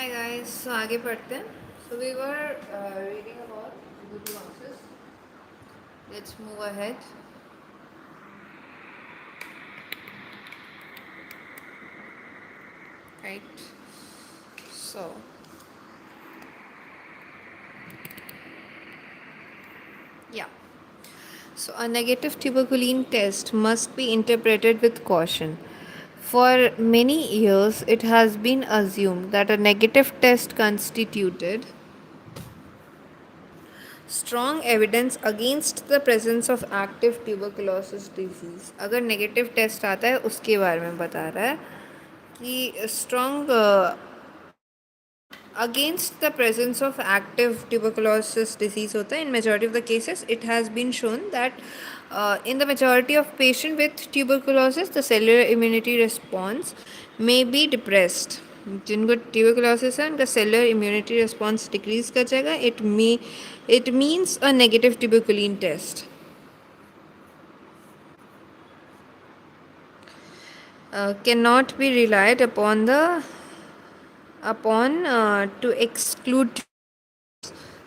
Hi guys, so आगे पढ़ते हैं. So we were reading about tuberculosis. Let's move ahead. Right. So yeah. So a negative tuberculin test must be interpreted with caution. For many years, it has been assumed that a negative test constituted strong evidence against the presence of active tuberculosis disease. अगर negative test आता है उसके बारे में बता रहा है कि strong against the presence of active tuberculosis disease hota hai. In majority of the cases it has been shown that in the majority of patients with tuberculosis the cellular immunity response may be depressed. जिनको tuberculosis है उनका cellular immunity response decrease कर जाएगा. It means a negative tuberculin test cannot be relied upon to exclude.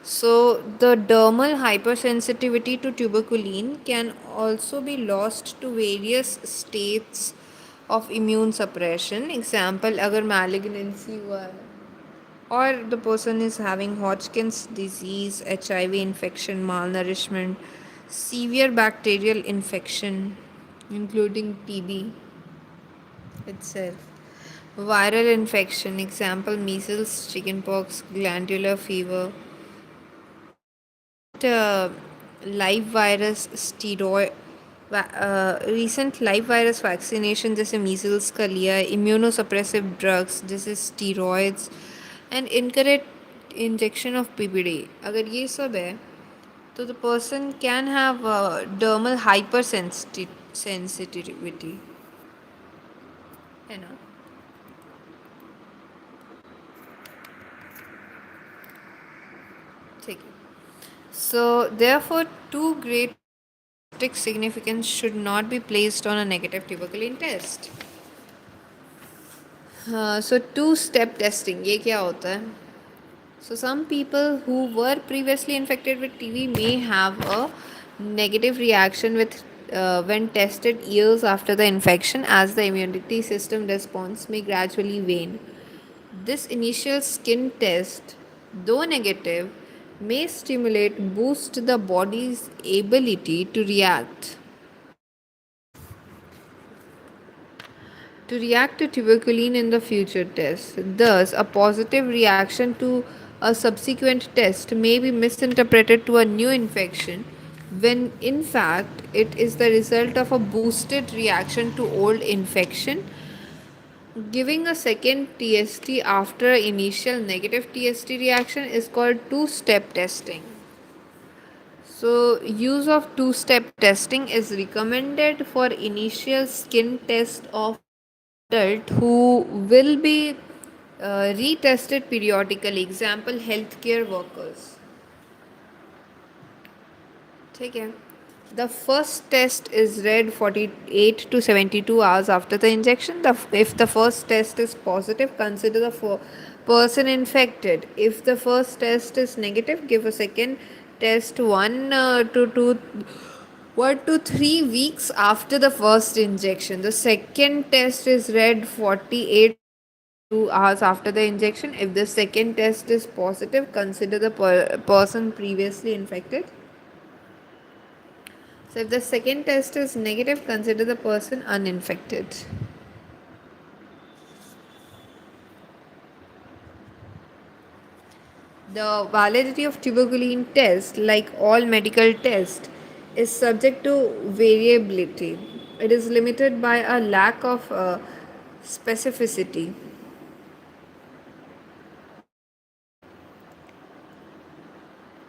So, the dermal hypersensitivity to tuberculin can also be lost to various states of immune suppression. Example, अगर malignancy हुआ है or the person is having Hodgkin's disease, HIV infection, malnourishment, severe bacterial infection, including TB itself. Viral infection, example measles, chickenpox, glandular fever, uh, live virus steroid recent live virus vaccination जैसे measles का लिया है, immunosuppressive drugs जैसे steroids and incorrect injection of PPD. अगर ये सब है तो the person can have dermal hypersensitivity है ना. ठीक है. So therefore too great significance should not be placed on a negative tuberculin test. So two-step testing ये क्या होता है? So some people who were previously infected with TB may have a negative reaction with when tested years after the infection, as the immunity system response may gradually wane. This initial skin test, though negative, may boost the body's ability to react to tuberculin in the future tests. Thus, a positive reaction to a subsequent test may be misinterpreted to a new infection when in fact it is the result of a boosted reaction to old infection. Giving a second TST after initial negative TST reaction is called two-step testing. So, use of two-step testing is recommended for initial skin test of adult who will be retested periodically. Example, healthcare workers. ठीक है. The first test is read 48 to 72 hours after the injection. If the first test is positive, consider the person infected. If the first test is negative, give a second test 1 to 3 weeks after the first injection. The second test is read 48 2 hours after the injection. If the second test is positive, consider the person previously infected. So, if the second test is negative, consider the person uninfected. The validity of tuberculin test, like all medical tests, is subject to variability. It is limited by a lack of specificity.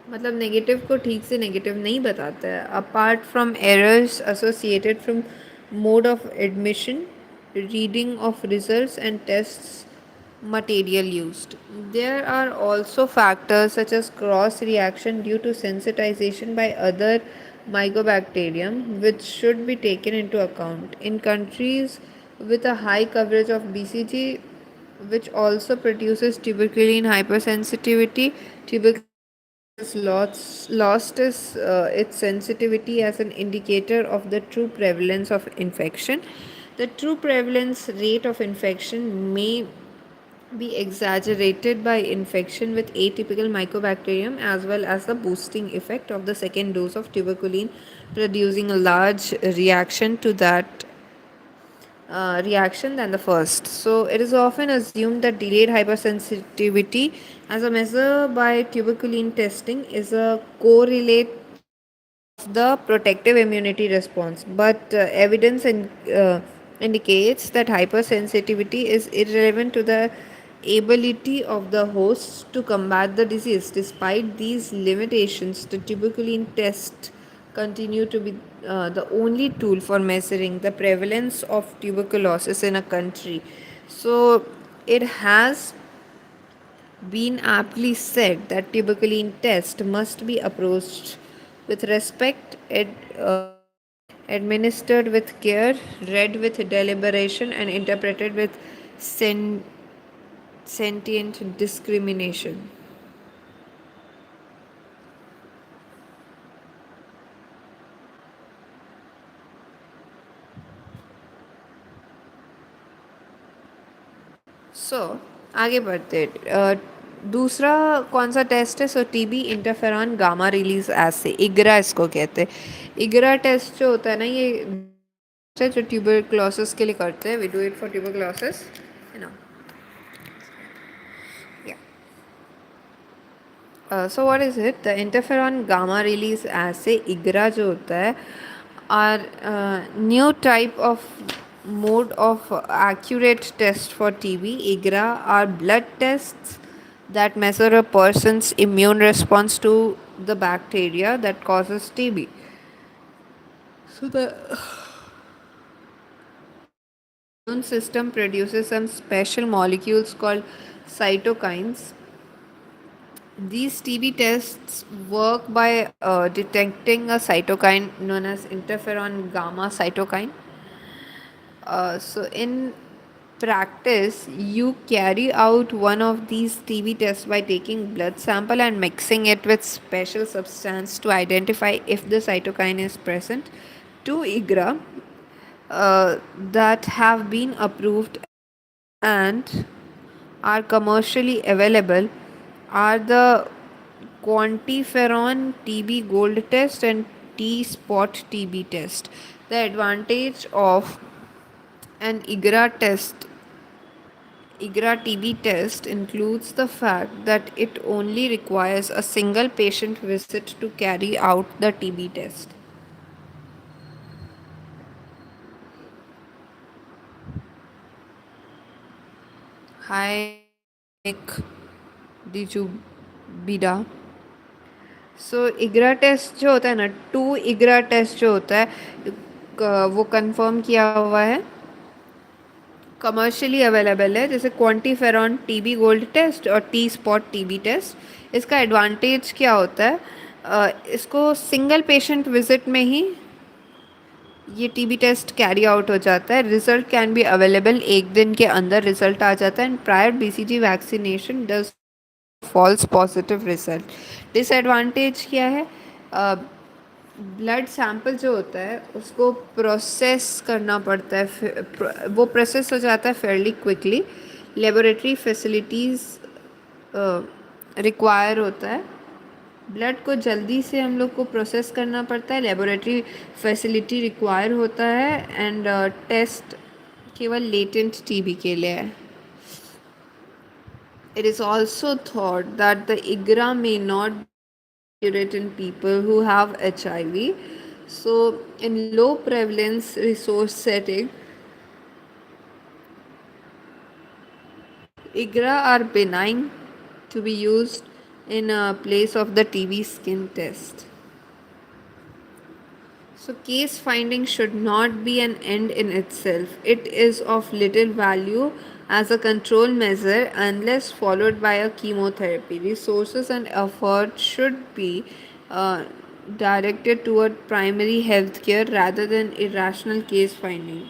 मतलब negative को ठीक से negative नहीं बताता है. Apart from errors associated from mode of admission, reading of results and tests material used. There are also factors such as cross reaction due to sensitization by other mycobacterium, which should be taken into account. In countries with a high coverage of BCG, which also produces tuberculin hypersensitivity. Tuberculosis has lost its sensitivity as an indicator of the true prevalence of infection. The true prevalence rate of infection may be exaggerated by infection with atypical mycobacterium as well as the boosting effect of the second dose of tuberculin producing a large reaction than the first. So it is often assumed that delayed hypersensitivity as a measure by tuberculin testing is a correlate of the protective immunity response, but evidence indicates that hypersensitivity is irrelevant to the ability of the hosts to combat the disease. Despite these limitations, the tuberculin test continue to be the only tool for measuring the prevalence of tuberculosis in a country. So it has been aptly said that tuberculin test must be approached with respect, administered with care, read with deliberation, and interpreted with sen- sentient discrimination. सो आगे बढ़ते दूसरा कौन सा test है? सो TB interferon gamma release एसे इग्रा इसको कहते हैं. इग्रा test जो होता है ना, ये है जो ट्यूबरक्लोसिस के लिए करते हैं. We do it for tuberculosis, है ना. So what is it? The interferon gamma release ऐसे इग्रा जो होता है are new type of mode of accurate test for TB. IGRA are blood tests that measure a person's immune response to the bacteria that causes TB. So the immune system produces some special molecules called cytokines. These TB tests work by detecting a cytokine known as interferon gamma cytokine. In practice, you carry out one of these TB tests by taking blood sample and mixing it with special substance to identify if the cytokine is present. Two IGRA that have been approved and are commercially available are the quantiferon TB gold test and T spot TB test. The advantage of an IGRA TB test includes the fact that it only requires a single patient visit to carry out the TB test. Hi, Nick. Did you bida? So IGRA test जो होता है ना, to इग्रा test जो होता है वो confirm किया हुआ है, कमर्शियली अवेलेबल है, जैसे क्वांटिफेरॉन टीबी गोल्ड टेस्ट और टी स्पॉट टीबी टेस्ट. इसका एडवांटेज क्या होता है? इसको सिंगल पेशेंट विजिट में ही ये टीबी टेस्ट कैरी आउट हो जाता है. रिजल्ट कैन बी अवेलेबल, एक दिन के अंदर रिजल्ट आ जाता है. And prior BCG vaccination does false positive result. Disadvantage क्या है? ब्लड सैंपल जो होता है उसको प्रोसेस करना पड़ता है, वो प्रोसेस हो जाता है Fairlie quickly. Laboratory facilities require होता है. ब्लड को जल्दी से हम लोग को प्रोसेस करना पड़ता है, लेबोरेटरी फैसिलिटी रिक्वायर होता है. एंड टेस्ट केवल लेटेंट टीबी के लिए है. It is also thought that the IGRA may not be accurate in people who have HIV. So, in low prevalence resource setting, IGRA are benign to be used in place of the TB skin test. So, case finding should not be an end in itself. It is of little value as a control measure unless followed by a chemotherapy. Resources and effort should be uh, directed toward primary health care rather than irrational case finding.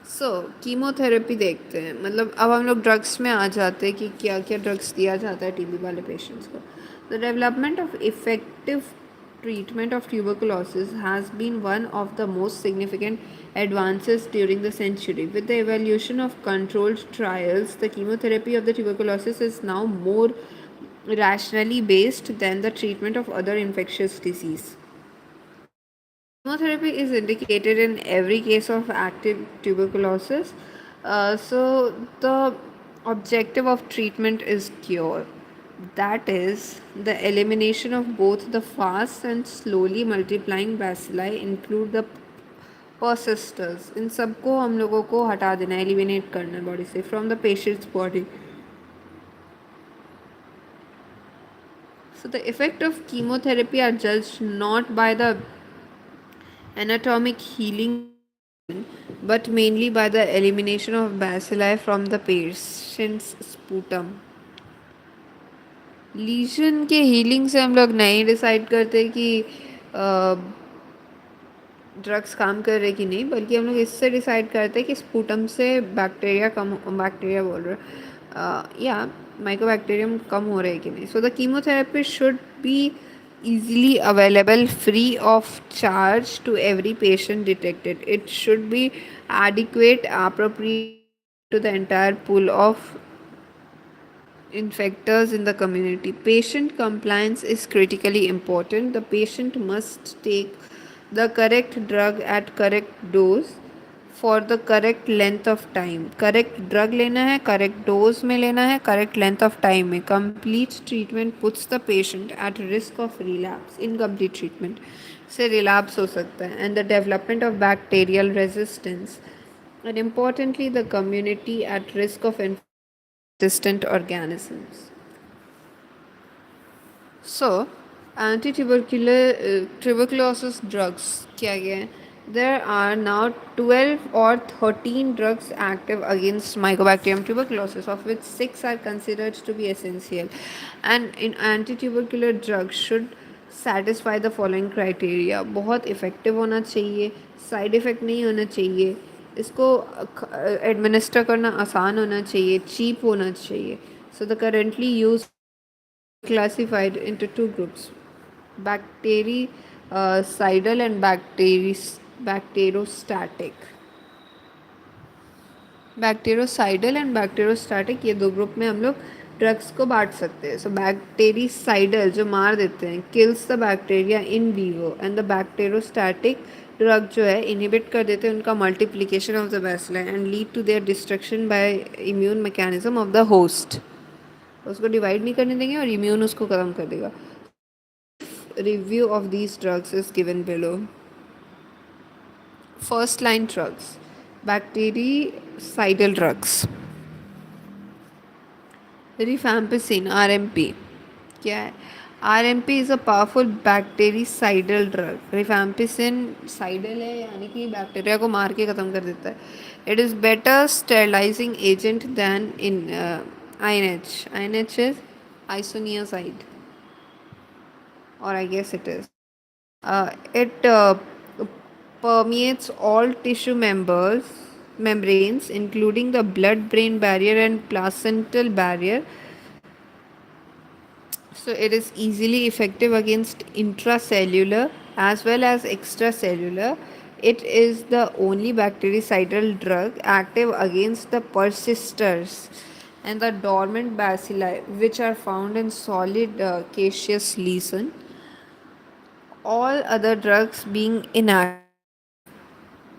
So chemotherapy देखते हैं, मतलब अब हम लोग drugs में आ जाते हैं कि क्या क्या ड्रग्स दिया जाता है टीबी वाले पेशेंट्स को. The development of effective treatment of tuberculosis has been one of the most significant advances during the century. With the evolution of controlled trials, the chemotherapy of the tuberculosis is now more rationally based than the treatment of other infectious disease. Chemotherapy is indicated in every case of active tuberculosis. So, the objective of treatment is cure. That is, the elimination of both the fast and slowly multiplying bacilli, include the persisters. इन सबको हम लोगों को हटा देना है, eliminate करना है body से, from the patients body. So the effect of chemotherapy are judged not by the anatomic healing of the lesion, but mainly by the elimination of bacilli from the patient's sputum. Lesion के healing से हम लोग नहीं decide करते कि drugs काम कर रहे कि नहीं, बल्कि हम लोग इससे डिसाइड करते हैं कि स्पूटम से बैक्टीरिया कम, बैक्टीरिया बोल रहे या माइकोबैक्टीरियम कम हो रहे कि नहीं. So the chemotherapy should be easily available, free of charge to every patient detected. It should be adequate, appropriate to the entire pool of infectors in the community. Patient compliance is critically important. The patient must take the correct drug at correct dose for the correct length of time. Correct drug लेना है, correct dose में लेना है, correct length of time में. Complete treatment puts the patient at risk of relapse. Incomplete treatment से relapse हो सकता है, and the development of bacterial resistance. And importantly, the community at risk of resistant organisms. So, tuberculosis drugs क्या क्या है? There are now 12 or 13 drugs active against Mycobacterium tuberculosis, of which 6 are considered to be essential. And in anti-tubercular drugs should satisfy the following criteria. बहुत effective होना चाहिए, side effect नहीं होना चाहिए, इसको एडमिनिस्टर करना आसान होना चाहिए, चीप होना चाहिए. So the currently used classified into two groups: bactericidal and bacterostatic. Bactericidal and bacteriostatic, ये दो ग्रुप में हम लोग ड्रग्स को बांट सकते हैं. सो बैक्टीरिसाइडल जो मार देते हैं, kills the bacteria in vivo, and the bacteriostatic drug जो है इनहिबिट कर देते हैं उनका multiplication of the bacilli and lead to their destruction by immune mechanism of the host. उसको डिवाइड नहीं करने देंगे और इम्यून उसको ख़त्म कर देगा. Review of these drugs is given below. First line drugs: bactericidal drugs. Rifampicin (RMP). क्या है? RMP is a powerful bactericidal drug. Rifampicin साइडल है, यानी कि बैक्टीरिया को मार के ख़त्म कर देता है. It is better sterilizing agent than in INH. INH is isoniazide, or I guess it is. It permeates all tissue membranes, including the blood-brain barrier and placental barrier. So it is easily effective against intracellular as well as extracellular. It is the only bactericidal drug active against the persisters and the dormant bacilli, which are found in solid caseous lesion. All other drugs being inactive.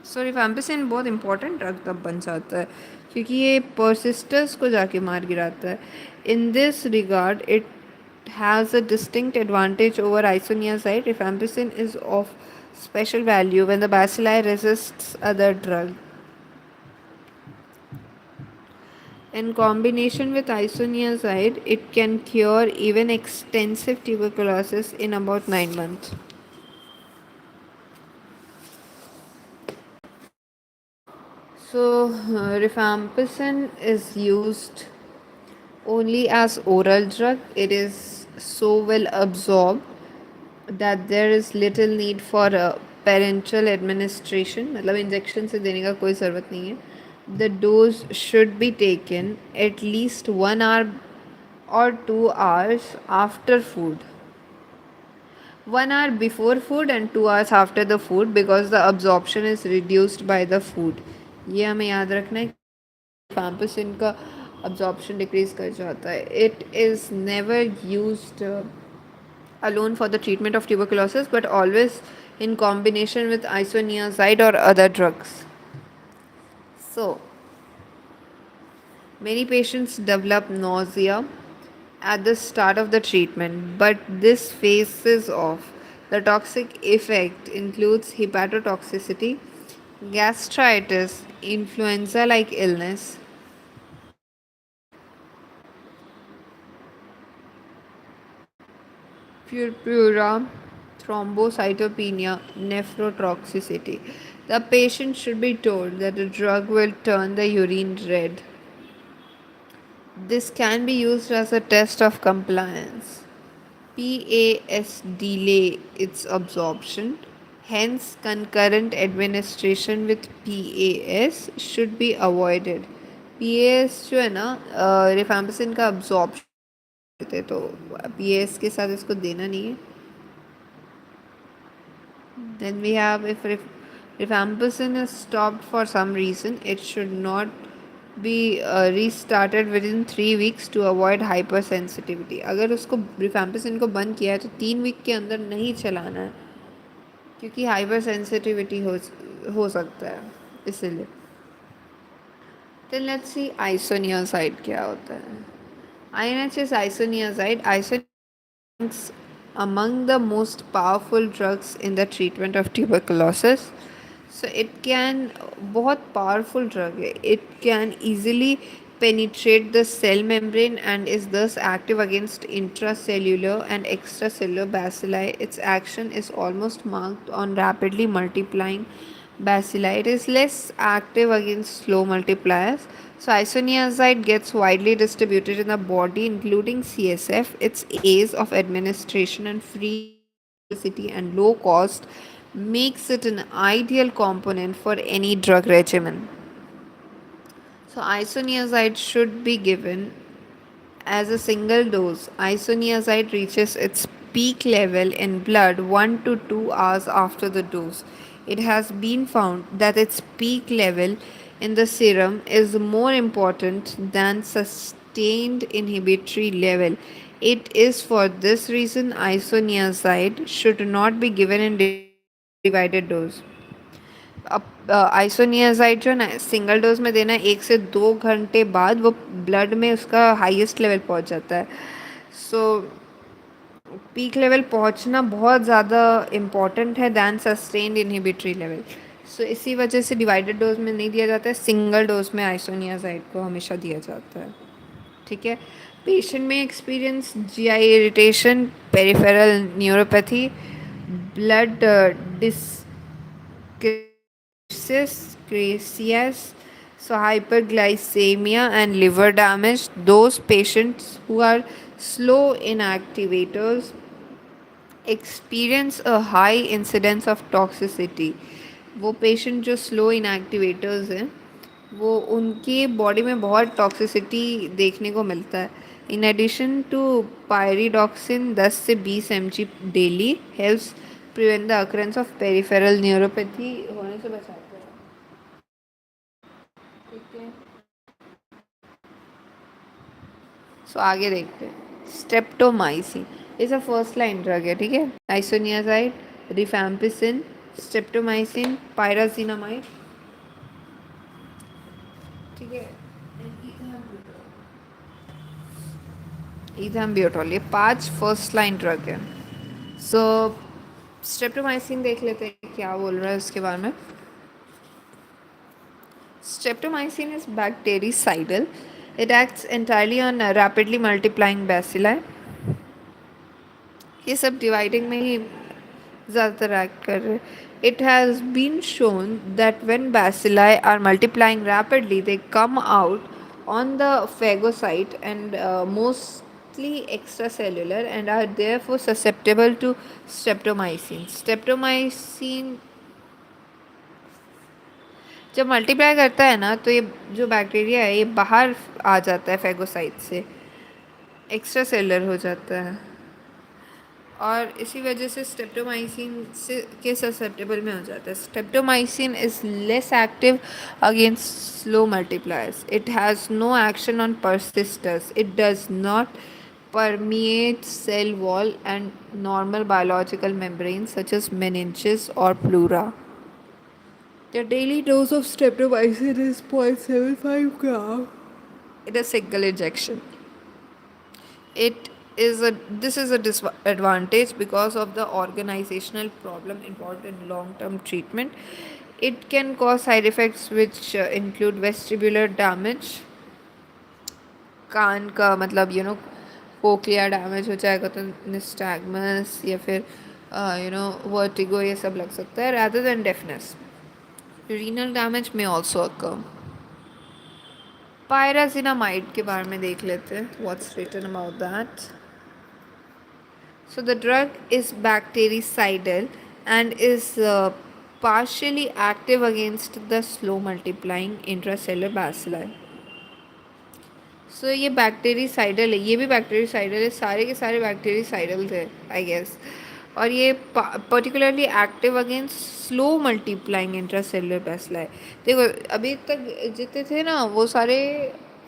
So rifampicin बहुत important drug तब बन जाता है क्योंकि ये परसिस्टर्स को जाके मार गिराता है. In this regard it has a distinct advantage over isoniazid. Rifampicin is of special value when the bacilli resists other drug. In combination with isoniazide, it can cure even extensive tuberculosis in about 9 months. So, rifampicin is used only as oral drug. It is so well absorbed that there is little need for parental administration, मतलब injection से देने का कोई ज़रूरत नहीं है. The dose should be taken at least 1 hour or 2 hours after food. 1 hour before food and 2 hours after the food because the absorption is reduced by the food. ये हमें याद रखना है क्योंकि रिफैम्पिसिन का absorption decrease कर जाता है. It is never used alone for the treatment of tuberculosis but always in combination with isoniazid or other drugs. So, many patients develop nausea at the start of the treatment, but this phases off. The toxic effect includes hepatotoxicity, gastritis, influenza like illness, purpura, thrombocytopenia, nephrotoxicity. The patient should be told that the drug will turn the urine red. This can be used as a test of compliance. PAS delay its absorption. Hence, concurrent administration with PAS should be avoided. PAS जो है ना rifampicin का absorption देते हैं, तो PAS के साथ इसको देना नहीं है. Then we have if ampicillin is stopped for some reason, it should not be restarted within 3 weeks to avoid hypersensitivity. अगर उसको रिफैम्पिसिन को बंद किया है तो 3 वीक के अंदर नहीं चलाना है क्योंकि हाइपर सेंसिटिविटी हो सकता है इसीलिए. Then let's see isoniazid क्या होता है. INH is isoniazid. Isoniazid ranks among the most powerful drugs in the treatment of tuberculosis. So it can बहुत powerful drug है. It can easily penetrate the cell membrane and is thus active against intracellular and extracellular bacilli. Its action is almost marked on rapidly multiplying bacilli. It is less active against slow multipliers. So isoniazid gets widely distributed in the body, including CSF. Its ease of administration and free toxicity and low cost makes it an ideal component for any drug regimen. So isoniazid should be given as a single dose. Isoniazid reaches its peak level in blood 1 to 2 hours after the dose. It has been found that its peak level in the serum is more important than sustained inhibitory level. It is for this reason isoniazid should not be given in divided dose. अब isoniazid जो है ना single dose में देना है 1 से 2 घंटे बाद वो ब्लड में उसका हाईएस्ट लेवल पहुंच जाता है. सो पीक लेवल पहुंचना बहुत ज़्यादा इम्पॉर्टेंट है दैन सस्टेन्ड इनहिबिटरी लेवल. सो इसी वजह से डिवाइडेड डोज में नहीं दिया जाता है, सिंगल डोज में आइसोनियाजाइड को हमेशा दिया जाता है. ठीक है. पेशेंट में experience GI irritation, peripheral neuropathy, blood डिस crisis, so hyperglycemia and liver damage. Those patients who are slow inactivators experience a high incidence of toxicity. वो पेशेंट जो स्लो इनएक्टिवेटर्स हैं वो उनके बॉडी में बहुत टॉक्सिसिटी देखने को मिलता है. इन एडिशन टू पायरिडॉक्सिन 10 से 20 mg daily helps prevent the occurrence of peripheral neuropathy होने से बचाता है. ठीक है. सो आगे देखते हैं. Streptomycin is a first line drug है. ठीक है. Isoniazid, rifampicin, streptomycin, pyrazinamide. ठीक है. इथाम्ब्यूटोल, ये 5 फर्स्ट लाइन ड्रग है. सो स्ट्रेप्टोमाइसिन देख लेते हैं क्या बोल रहा है उसके बारे में. Streptomycin is bactericidal. It acts entirely on rapidly multiplying bacilli. ये सब डिवाइडिंग में ही ज़्यादातर एक्ट कर रहे हैं. It has been shown that when bacilli are multiplying rapidly, they come out on the phagocyte and mostly extracellular and are therefore susceptible to streptomycin. Streptomycin जब multiply करता है ना तो ये जो बैक्टीरिया है ये बाहर आ जाता है फेगोसाइट से, एक्स्ट्रा सेलर हो जाता है, और इसी वजह से स्टेप्टोमाइसिन से के ससेप्टेबल में हो जाता है. Streptomycin is less active against slow multipliers. It has no action on persisters. It does not permeate cell wall and normal biological membranes such as meninges or pleura. The daily dose of streptomycin is 0.75 gram in a single injection. It is a This is a disadvantage because of the organizational problem involved in long-term treatment. It can cause side effects which include vestibular damage. कान का मतलब cochlea damage हो जाएगा तो nystagmus या फिर vertigo ये सब लग सकता है rather than deafness. Renal damage may also occur. Pyrazinamide के बारे में देख लेते हैं. What's written about that? So the drug is bactericidal and is partially active against the slow multiplying intracellular bacilli. सो ये बैक्टीरिसाइडल है, ये भी बैक्टीरिसाइडल है, सारे के सारे बैक्टीरिसाइडल थे आई गेस. और ये particularly active against slow multiplying intracellular bacilli. देखो अभी तक जितने थे ना वो सारे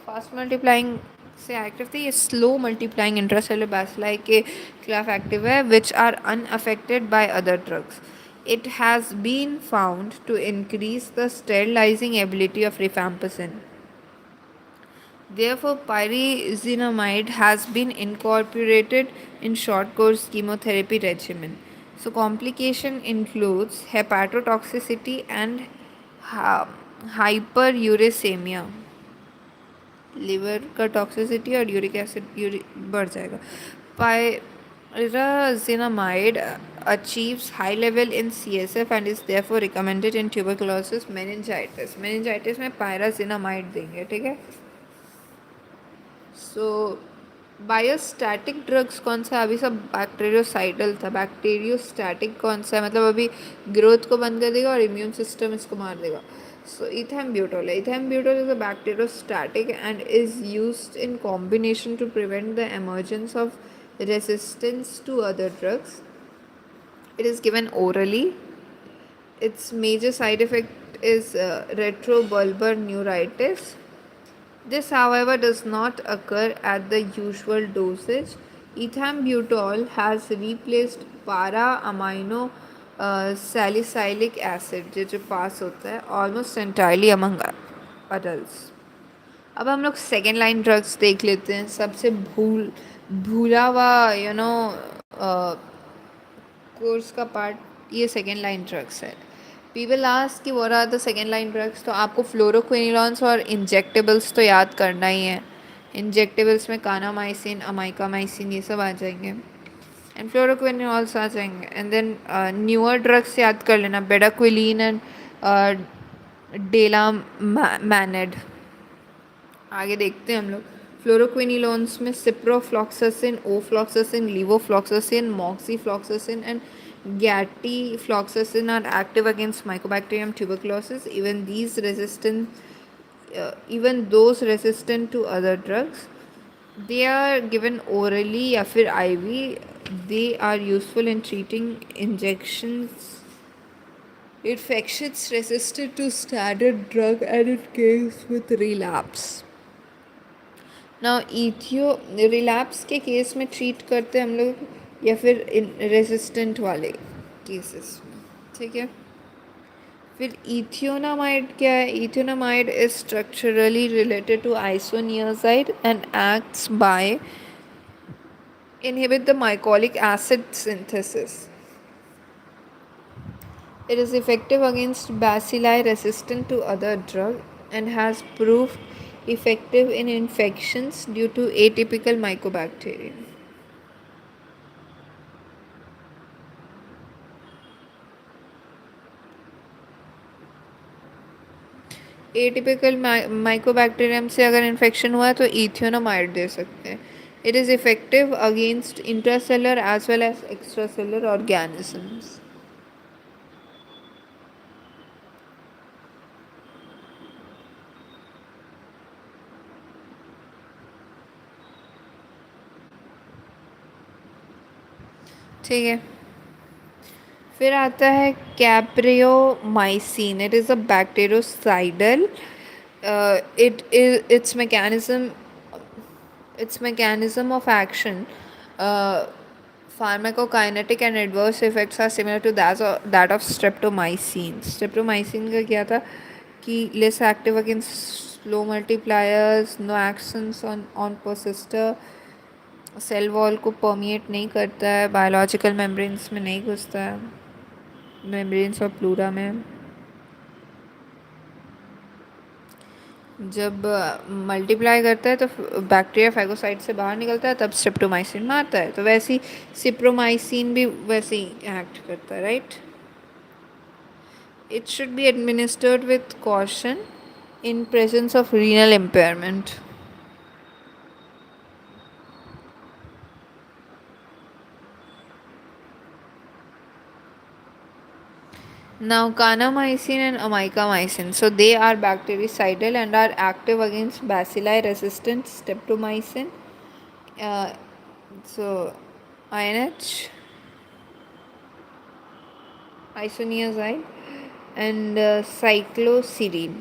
फास्ट मल्टीप्लाइंग से एक्टिव थे, ये स्लो मल्टीप्लाइंग इंट्रासेलुलर बैसिलाई के खिलाफ एक्टिव है which are unaffected by other drugs. It has been found to increase the sterilizing ability of rifampicin. Therefore, pyrazinamide has been incorporated in short course chemotherapy regimen. So, complication includes hepatotoxicity and hyperuricemia. Liver का toxicity और uric acid बढ़ जाएगा. Pyrazinamide achieves high level in CSF and is therefore recommended in tuberculosis, meningitis. meningitis में pyrazinamide देंगे, ठीक है. सो biostatic drugs कौन सा है? अभी सब बैक्टीरियोसाइडल था. बैक्टीरियोस्टैटिक कौन सा है? मतलब अभी ग्रोथ को बंद कर देगा और इम्यून सिस्टम इसको मार देगा. सो इथैम्ब्यूटोल है. Ethambutol is a bacteriostatic and is used in combination to prevent the emergence of resistance to other drugs. It is given orally. Its major side effect is retrobulbar neuritis. This, however, does not occur at the usual dosage. Ethambutol has replaced para-amino salicylic acid, जो पास होता है almost entirely among adults. अब हम लोग second line drugs देख लेते हैं. सबसे भूला हुआ कोर्स का पार्ट ये सेकेंड लाइन ड्रग्स है. पीपल आस्क कि what are the second line drugs. तो आपको फ्लोरोक्विनिलॉन्स और इंजेक्टेबल्स तो याद करना ही है. इंजेक्टेबल्स में कानामाइसिन, अमाइकामाइसिन ये सब आ जाएंगे एंड फ्लोरोक्विनिलॉन्स आ जाएंगे. एंड देन न्यूअर ड्रग्स याद कर लेना, बेडाक्विलीन एंड डेलामैनेड. आगे देखते हैं हम लोग. फ्लोरोक्विनिलोन्स में ciprofloxacin, ofloxacin, levofloxacin, moxifloxacin and gatifloxacin are active against Mycobacterium tuberculosis. Even those resistant to other drugs, they are given orally या फिर IV. They are useful in treating infections resistant to standard drug and in case with relapse. Now relapse के case में treat करते हैं हम लोग या फिर रेसिस्टेंट वाले केसेस में, ठीक है. फिर इथियोनामाइड क्या है? Ethionamide is structurally related to isoniazid and acts by inhibit the mycolic acid synthesis. It is effective against bacilli resistant to other drug and has proved effective in infections due to atypical mycobacterium. Atypical Mycobacterium से अगर infection हुआ है तो इथियोनामाइड दे सकते हैं. It is effective against intracellular as well as extracellular organisms. ठीक है। फिर आता है capreomycin. It is a bactericidal. its mechanism of action, uh, pharmacokinetic and adverse effects are similar to that of streptomycin. Streptomycin का क्या था कि less active against slow multipliers, no actions on persister, cell wall को permeate नहीं करता है, biological membranes में नहीं घुसता है, मेम्ब्रेन्स और प्लूरा में। जब मल्टीप्लाई करता है तो बैक्टीरिया फाइगोसाइट से बाहर निकलता है, तब स्ट्रेप्टोमाइसिन मारता है। तो वैसे ही सिप्रोमाइसिन भी वैसे ही एक्ट करता है, right. It should be administered with caution in presence of renal impairment. Now, kanamycin and amikamycin. So, they are bactericidal and are active against bacilli resistant streptomycin. Uh, so, INH, isoniazide, and cycloserine.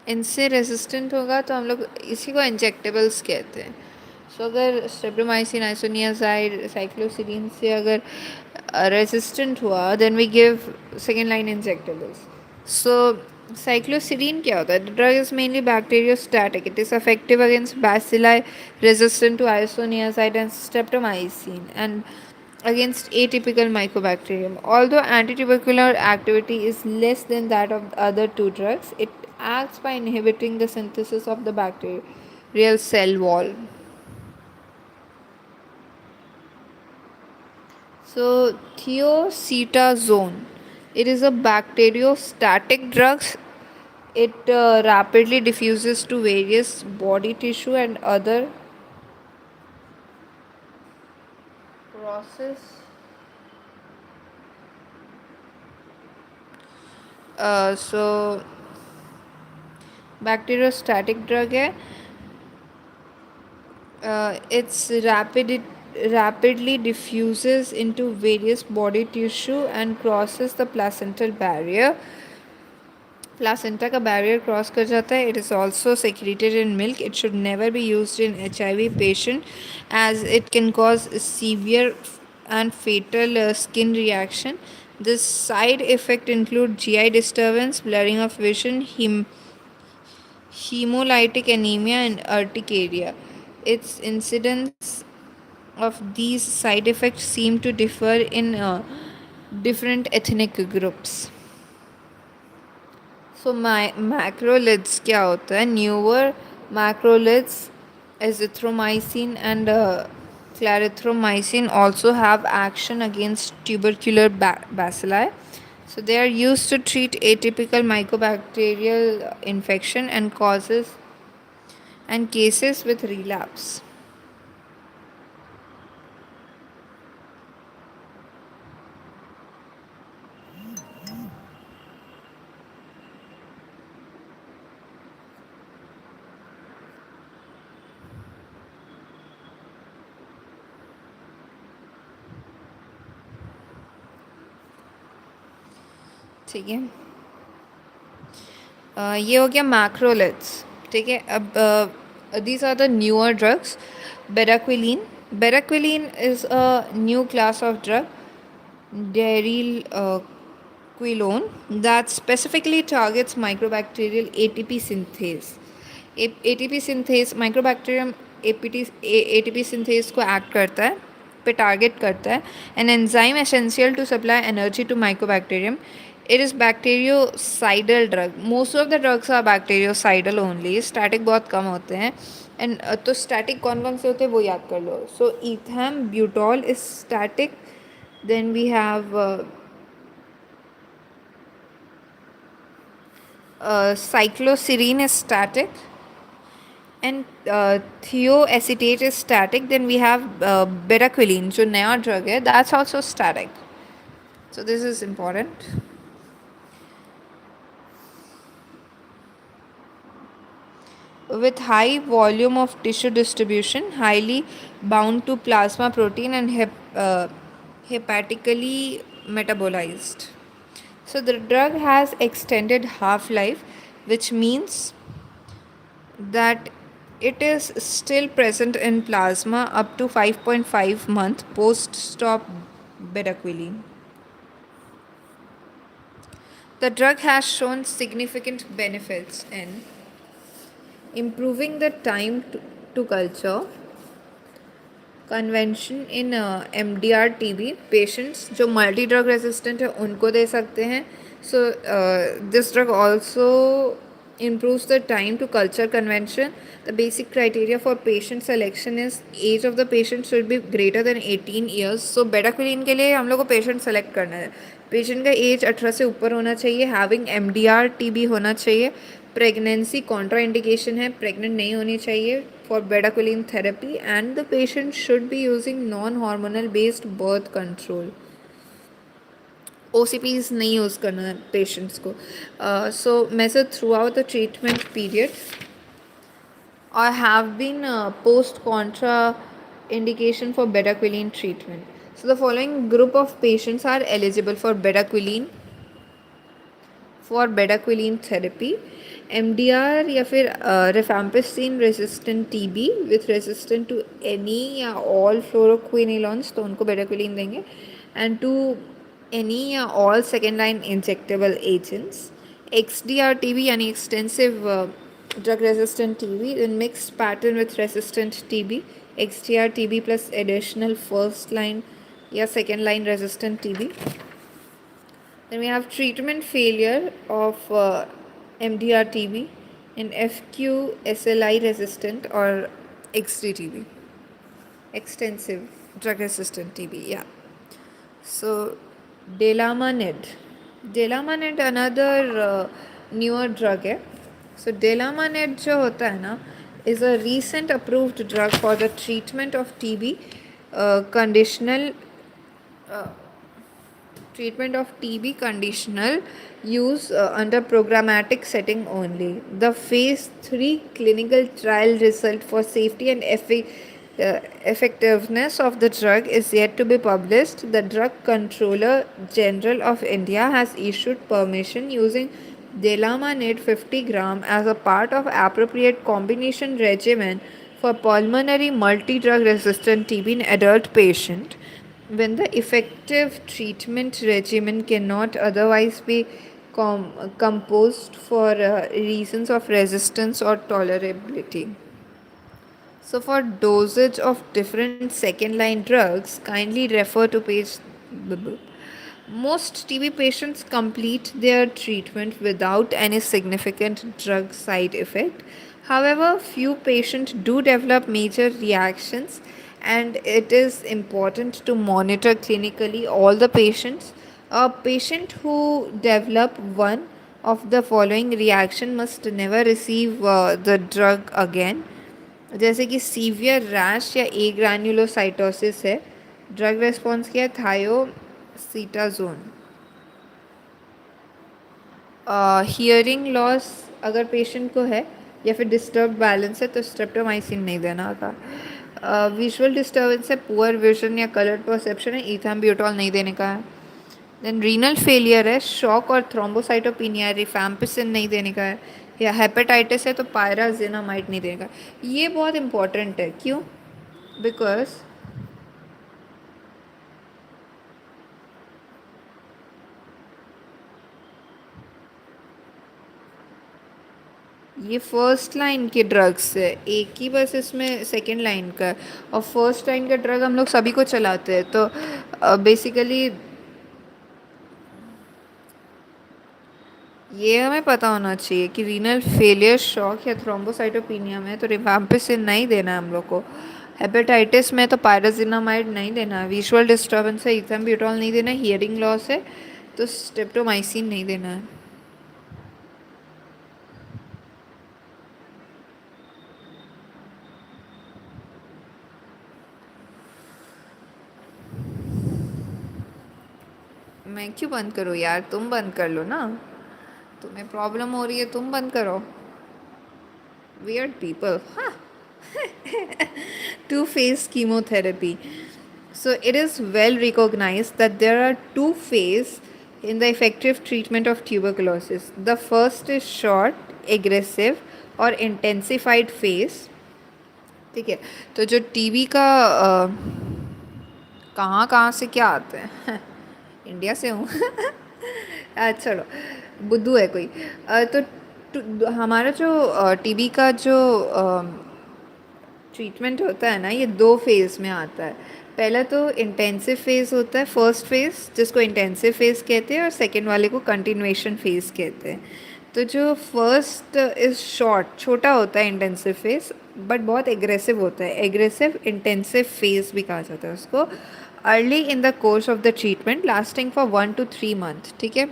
इनसे resistant होगा तो हम लोग इसी को injectables कहते हैं। सो अगर स्ट्रेप्टोमाइसिन, आइसोनियाजाइड, साइक्लोसिडीन से अगर रेजिस्टेंट हुआ, then we give second line injectables. So cycloserine क्या होता है? The drug is mainly bacteriostatic. It is effective against bacilli resistant to isoniazid and streptomycin and against atypical mycobacterium. Although antitubercular activity is less than that of the other two drugs, it acts by inhibiting the synthesis of the bacterial cell wall. So, thiocetazone. It is a bacteriostatic drug. It rapidly diffuses to various body tissue and other process. So, bacteriostatic drug है. It's rapidly diffuses into various body tissue and crosses the placental barrier. Placenta का barrier cross कर जाता है. It is also secreted in milk. It should never be used in HIV patient as it can cause severe and fatal skin reaction. The side effect include GI disturbance, blurring of vision, hemolytic anemia, and urticaria. Its incidence of these side effects seem to differ in different ethnic groups. So macrolides क्या होता है? Newer macrolides, azithromycin and clarithromycin also have action against tubercular bacilli. So they are used to treat atypical mycobacterial infection and causes and cases with relapse. ठीक है. ये हो गया मैक्रोलिड्स. ठीक है. अब these are the newer drugs. Bedaquiline is a new class of drug, deriquilone, that specifically targets microbacterial ATP synthase. ATP synthase microbacterium ATP synthase को act करता है, पे टारगेट करता है. An enzyme essential to supply energy to mycobacterium. It is bactericidal drug. Most of the drugs are bactericidal only. Static बहुत कम होते हैं. एंड तो स्टैटिक कौन कौन से होते हैं वो याद कर लो. So ethambutol is static. Then we have cycloserine is static, and thioacetate is static. Then we have bedaquiline, जो नया drug है, that's also static. So this is important. with high volume of tissue distribution, highly bound to plasma protein, and hepatically metabolized. So the drug has extended half life, which means that it is still present in plasma up to 5.5 months post stop bedaquiline. The drug has shown significant benefits in improving the time to culture, convention in M D R T B patients जो multi drug resistant है उनको दे सकते हैं. So this drug also improves the time to culture convention. The basic criteria for patient selection is age of the patient should be greater than 18 years. So bedaquiline के लिए हम लोग को पेशेंट सेलेक्ट करना है. पेशेंट का as 18 से ऊपर होना चाहिए. Having M D R T B होना चाहिए. प्रेगनेंसी कॉन्ट्रा इंडिकेशन है, प्रेग्नेंट नहीं होनी चाहिए for bedaquiline therapy. And the patient should be using non hormonal based birth control. OCPs नहीं यूज़ करना है पेशेंट्स को. So measure throughout the treatment period or have been post contra indication for bedaquiline treatment. So the following group of patients are eligible for bedaquiline therapy. MDR या फिर rifampicin resistant TB with resistant to any या all fluoroquinolones तो उनको bedaquiline देंगे. And to any या all second line injectable agents. XDR TB यानी extensive drug resistant TB in mixed pattern with resistant TB. XDR TB plus additional first line या second line resistant TB. Then we have treatment failure of MDR TB in FQ SLI resistant or XDTB, extensive drug resistant TB. Yeah. So Delamanid another newer drug है. So Delamanid जो होता है ना is a recent approved drug for the treatment of TB, conditional treatment of TB conditional use under programmatic setting only. The phase 3 clinical trial result for safety and effectiveness of the drug is yet to be published. The Drug Controller General of India has issued permission using Delamanid 50 gram as a part of appropriate combination regimen for pulmonary multi-drug resistant TB in adult patient when the effective treatment regimen cannot otherwise be composed for reasons of resistance or tolerability. So for dosage of different second line drugs, kindly refer to page. Most TB patients complete their treatment without any significant drug side effect. However, few patients do develop major reactions, and it is important to monitor clinically all the patients. A patient who develop one of the following reaction must never receive the drug again. जैसे कि severe rash या ए ग्रैन्युलोसाइटोसिस है. Drug response क्या है? थायोसीटाजोन. Hearing loss अगर patient को है या फिर डिस्टर्ब बैलेंस है तो स्ट्रेप्टोमाइसिन नहीं देना था. विजुअल डिस्टर्बेंस है, पुअर विजन या कलर परसेप्शन है, ईथैम्ब्यूटॉल नहीं देने का है. देन रीनल फेलियर है, शॉक और थ्रोम्बोसाइटोपिनिया, रिफैम्पिसिन नहीं देने का है. या हेपेटाइटिस है तो पायराजिनामाइड नहीं देने का. ये बहुत इंपॉर्टेंट है. क्यों? बिकॉज ये फर्स्ट लाइन के ड्रग्स है, एक ही बस इसमें सेकेंड लाइन का. और फर्स्ट लाइन का ड्रग हम लोग सभी को चलाते हैं. तो बेसिकली ये हमें पता होना चाहिए कि रीनल फेलियर, शॉक या थ्रोम्बोसाइटोपिनिया में तो रिफैम्पिसिन नहीं देना है हम लोग को. हेपेटाइटिस में तो पायराजिनामाइड नहीं देना. विजुअल डिस्टर्बेंस है, ईथैम्ब्यूटॉल नहीं देना. हियरिंग लॉस है तो स्ट्रेप्टोमाइसिन नहीं देना है. मैं क्यों बंद करूँ यार? तुम बंद कर लो ना. तुम्हें प्रॉब्लम हो रही है, तुम बंद करो. Weird people. Huh. Two-phase chemotherapy. So it is well recognized that there are two phases in the effective treatment of tuberculosis. The first is short, aggressive और intensified phase. ठीक है, तो जो टीबी का कहाँ कहाँ से क्या आते हैं इंडिया से हूँ छोड़ो बुद्धू है कोई हमारा जो टीबी का जो ट्रीटमेंट होता है ना ये दो फेज़ में आता है। पहला तो इंटेंसिव फेज़ होता है, फर्स्ट फेज़ जिसको इंटेंसिव फेज़ कहते हैं और सेकंड वाले को कंटिन्यूएशन फेज़ कहते हैं। तो जो फर्स्ट इज़ शॉर्ट, छोटा होता है इंटेंसिव फेज़, बट बहुत एग्रेसिव होता है। एग्रेसिव इंटेंसिव फेज़ भी कहा जाता है उसको। Early in the course of the treatment lasting for 1 to 3 months, ठीक है।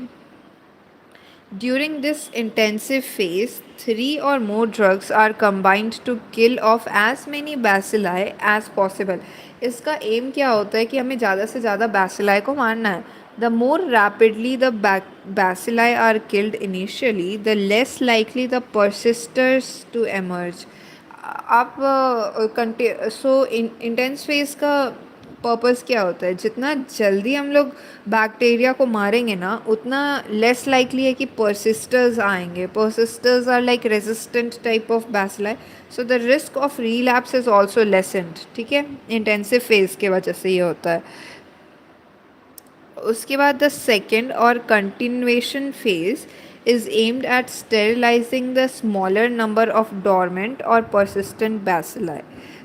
During this intensive phase, three or more drugs are combined to kill off as many bacilli as possible. इसका M क्या होता है कि हमें ज़्यादा से ज़्यादा bacilli को मारना है. The more rapidly the bacilli are killed initially, the less likely the persisters to emerge. आप सो इंटेंस फेज का पर्पस क्या होता है, जितना जल्दी हम लोग बैक्टीरिया को मारेंगे ना उतना लेस लाइकली है कि परसिस्टर्स आएंगे. Persisters are like resistant type of bacilli, so the risk of relapse is also lessened. ठीक है, इंटेंसिव फेज के वजह से ये होता है. उसके बाद द सेकेंड और continuation phase is aimed at sterilizing the smaller number of dormant और persistent bacilli.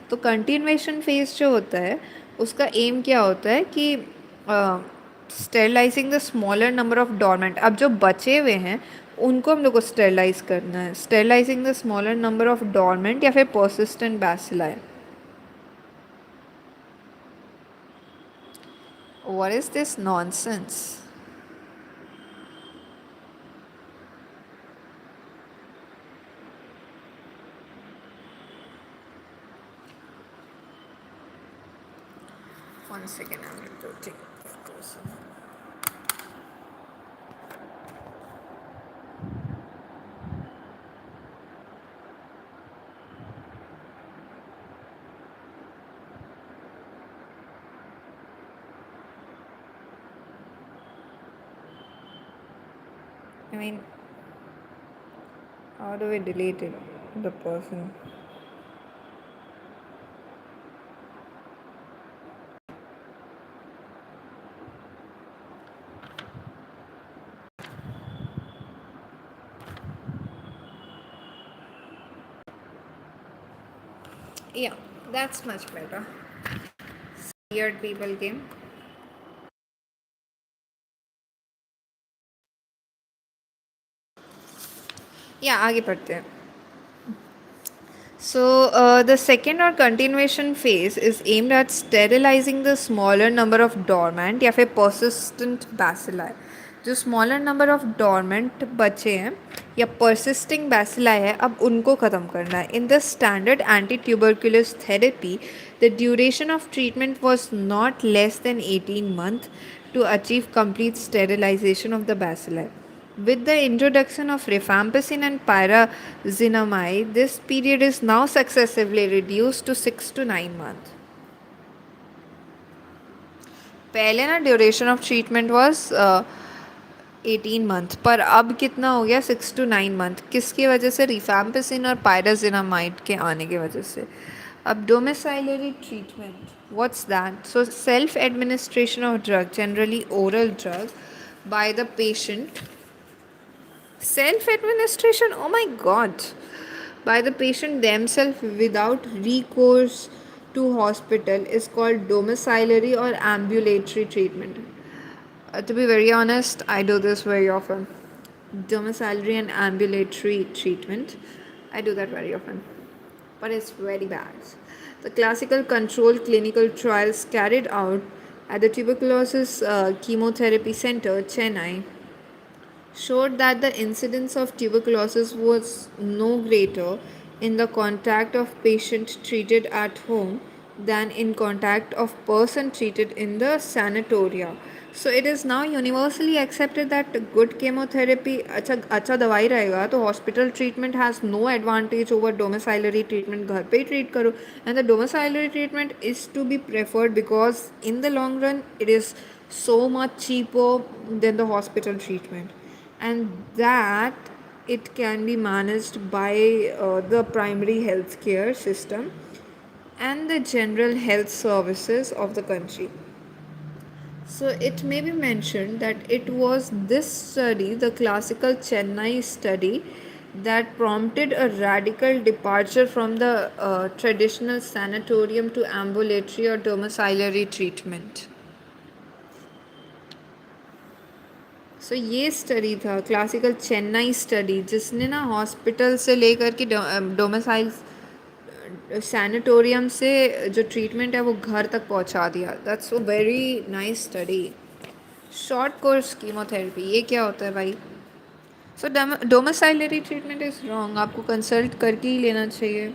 तो continuation phase जो होता है उसका एम क्या होता है कि sterilising the smaller number of dormant, अब जो बचे हुए हैं उनको हम लोग को स्टेरिलाइज करना है. Sterilising the smaller number of dormant या फिर persistent bacilli. What is this nonsense? One second, I'm going to take this. I mean, how do we delete it? The person. Yeah, that's much better. Weird people game. Yeah, आगे पढ़ते हैं. So the second or continuation phase is aimed at sterilizing the smaller number of dormant या फिर persistent bacilli. जो smaller number of dormant बचे हैं या persisting bacilli है, अब उनको ख़त्म करना है. In the standard anti-tuberculous therapy, the duration of treatment was not less than 18 months to achieve complete sterilization of the bacilli. With the introduction of rifampicin and pyrazinamide, this period is now successively reduced to 6 to 9 months. पहले ना duration of treatment was 18 month, पर अब कितना हो गया 6 to 9 month. किसकी वजह से? रिफैम्पिसिन और पायराजिनामाइड के आने की वजह से. अब domiciliary treatment, what's that? So self administration of drug, generally oral drug by the patient. Self-administration, oh my god, by the patient themselves without recourse to hospital is called domiciliary or ambulatory treatment. To be very honest, I do this very often. Domiciliary and ambulatory treatment, I do that very often, but it's very bad. The classical controlled clinical trials carried out at the tuberculosis chemotherapy center, Chennai, showed that the incidence of tuberculosis was no greater in the contact of patient treated at home than in contact of person treated in the sanatoria. So it is now universally accepted that good chemotherapy, अच्छा दवाई रहेगा तो hospital treatment has no advantage over domiciliary treatment. घर पे ही treat करो, and the domiciliary treatment is to be preferred because in the long run it is so much cheaper than the hospital treatment, and that it can be managed by the primary health care system and the general health services of the country. So it may be mentioned that it was this study, the classical Chennai study, that prompted a radical departure from the traditional sanatorium to ambulatory or domiciliary treatment. सो ये study था classical Chennai study जिसने ना hospital से लेकर के domicile sanatorium से जो treatment है वो घर तक पहुंचा दिया. That's a very nice study. Short course chemotherapy ये क्या होता है भाई? सो डोमिसाइलरी ट्रीटमेंट इज़ रॉन्ग, आपको कंसल्ट करके ही लेना चाहिए.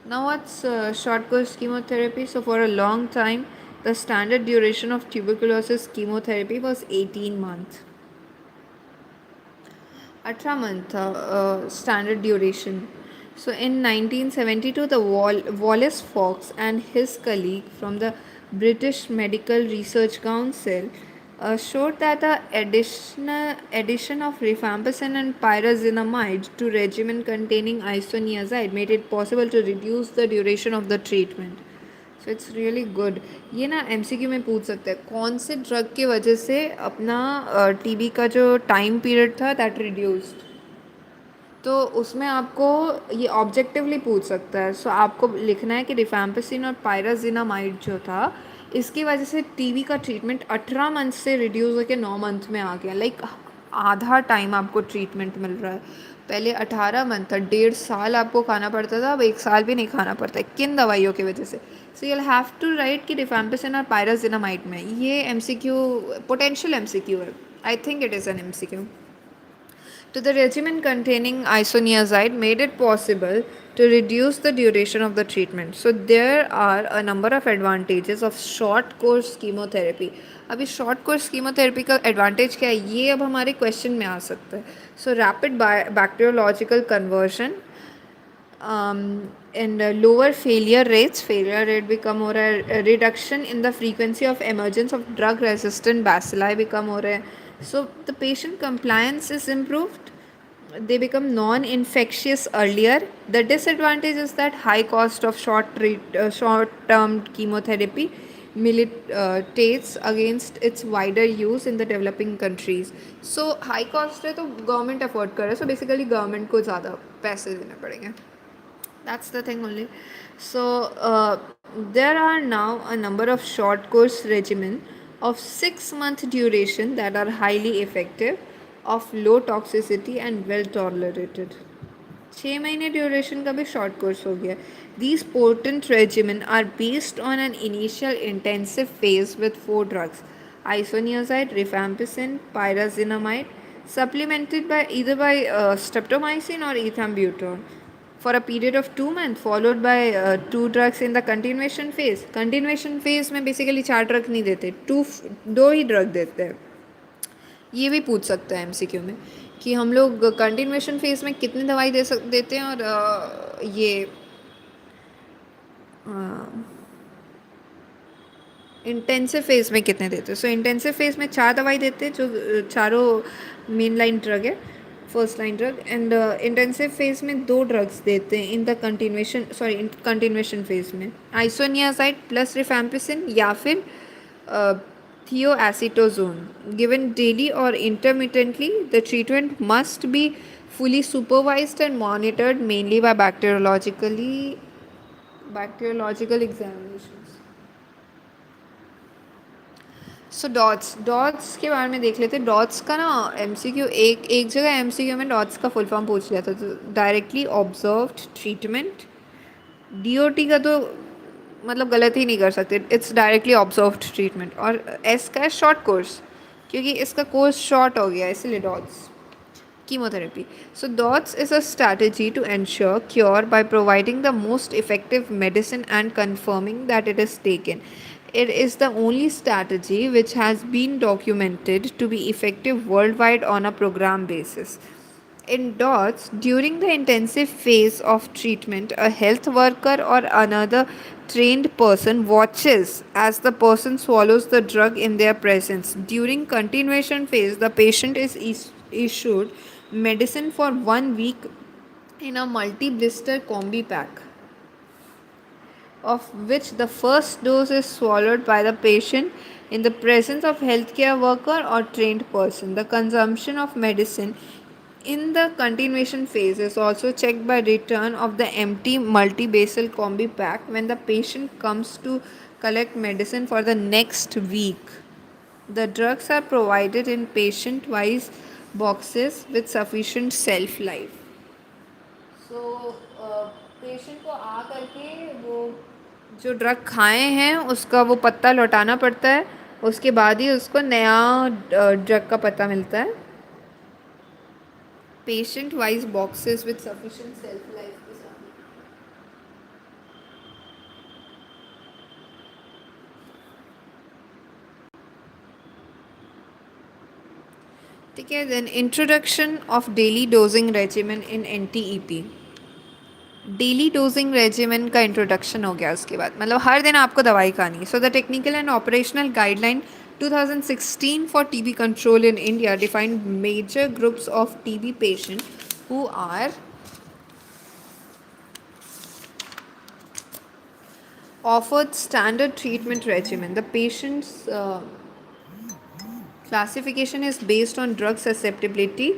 Now what's short course chemotherapy? So for a long time, the standard duration of tuberculosis chemotherapy was 18 months. 18 month standard duration. So in 1972, the Wallace Fox and his colleague from the British Medical Research Council showed that the addition of rifampicin and pyrazinamide to regimen containing isoniazid made it possible to reduce the duration of the treatment. So it's really good. ये ना MCQ में पूछ सकते हैं कौन से drug की वजह से अपना टीबी का जो टाइम पीरियड था दैट रिड्यूस्ड. तो उसमें आपको ये ऑब्जेक्टिवली पूछ सकता है. सो आपको लिखना है कि रिफैम्पिसिन और पायराजिनामाइड जो था इसकी वजह से टीबी का ट्रीटमेंट 18 मंथ से रिड्यूस होकर 9 मंथ में आ गया. लाइक आधा टाइम आपको ट्रीटमेंट मिल रहा है. पहले 18 मंथ था, 1.5 साल आपको खाना पड़ता था, अब 1 साल भी नहीं खाना पड़ता है किन दवाइयों की वजह से. So you have to write कि रिफैम्पिसिन और पायराजिनामाइड में ये एमसीक्यू पोटेंशियल एमसीक्यू है. I think it is an MCQ. To the regimen containing isoniazid made it possible to reduce the duration of the treatment. So there are a number of advantages of short course chemotherapy. अभी short course chemotherapy का advantage क्या है ये अब हमारे question में आ सकता है. So rapid bacteriological conversion and lower failure rates. Failure rate भी कम हो रहा है. Reduction in the frequency of emergence of drug resistant bacilli भी कम हो रहे हैं. So the patient compliance is improved. They become non-infectious earlier. The disadvantage is that high cost of short-term chemotherapy militates against its wider use in the developing countries. So high cost है तो government afford कर रहा है. So basically government को ज़्यादा पैसे देने पड़ेंगे. That's the thing only. So there are now a number of short course regimen of 6-month duration that are highly effective, of low toxicity and well tolerated. 6 महीने duration का भी short course हो गया. These potent regimen are based on an initial intensive phase with 4 drugs: isoniazid, rifampicin, pyrazinamide, supplemented by either by streptomycin or ethambutol for a period of 2 months, followed by 2 drugs in the continuation phase. Continuation phase में basically 4 drug नहीं देते, 2 ही drug देते हैं. ये भी पूछ सकता है एमसीक्यू में कि हम लोग कंटिन्यूएशन फेज में कितनी दवाई देते हैं और ये इंटेंसिव फेज में कितने देते हैं. सो इंटेंसिव फेज में 4 दवाई देते हैं जो चारों मेन लाइन ड्रग है, first line drug. And intensive phase में 2 ड्रग्स देते हैं इन द कंटिन्यूएशन फेज में, आइसोनियाजाइड प्लस रिफैम्पिसिन या फिर thioacetozone given daily or intermittently. The treatment must be fully supervised and monitored mainly by bacteriological examinations. So dots के बारे में देख लेते हैं. डॉट्स का ना एमसीक्यू एक जगह एमसीक्यू में डॉट्स का फुल फॉर्म पूछ लिया था. तो डायरेक्टली ऑब्जर्व्ड ट्रीटमेंट. डीओटी का तो मतलब गलत ही नहीं कर सकते, इट्स डायरेक्टली ऑब्जर्व्ड ट्रीटमेंट. और एस का है शॉर्ट कोर्स क्योंकि इसका कोर्स शॉर्ट हो गया इसलिए dots chemotherapy. So DOTS is a strategy to ensure cure by providing the most effective medicine and confirming that it is taken. It is the only strategy which has been documented to be effective worldwide on a program basis. In DOTS, during the intensive phase of treatment, a health worker or another trained person watches as the person swallows the drug in their presence. During continuation phase, the patient is issued medicine for 1 week in a multi blister combi pack, of which the first dose is swallowed by the patient in the presence of healthcare worker or trained person. The consumption of medicine in the continuation phase is also checked by return of the empty multi-basal combi pack when the patient comes to collect medicine for the next week. The drugs are provided in patient-wise boxes with sufficient shelf life. So patient को आ करके वो जो drug खाए हैं उसका वो पत्ता लौटाना पड़ता है, उसके बाद ही उसको नया ड्रग का पता मिलता है. Patient wise boxes with sufficient shelf life के साथ. ठीक है. Then introduction of daily dosing regimen in NTEP. Daily dosing regimen का इंट्रोडक्शन हो गया उसके बाद, मतलब हर दिन आपको दवाई खानी. So the technical and operational guideline 2016 for TB control in India defined major groups of TB patients who are offered standard treatment regimen. The patient's classification is based on drug susceptibility